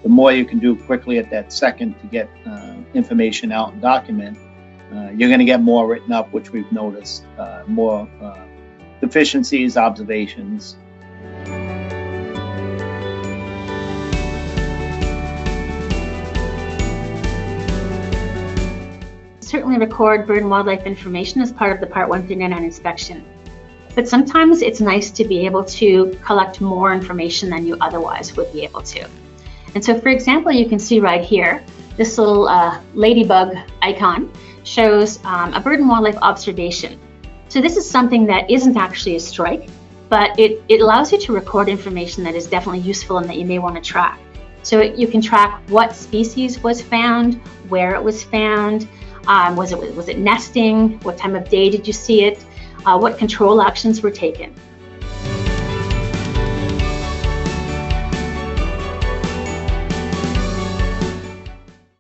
the more you can do quickly at that second to get information out and document, you're going to get more written up, which we've noticed, more deficiencies, observations. Certainly record bird and wildlife information as part of the Part 139 inspection. But sometimes it's nice to be able to collect more information than you otherwise would be able to. And so, for example, you can see right here, this little ladybug icon shows a bird and wildlife observation. So this is something that isn't actually a strike, but it allows you to record information that is definitely useful and that you may want to track. So you can track what species was found, where it was found, was it nesting, what time of day did you see it, what control actions were taken.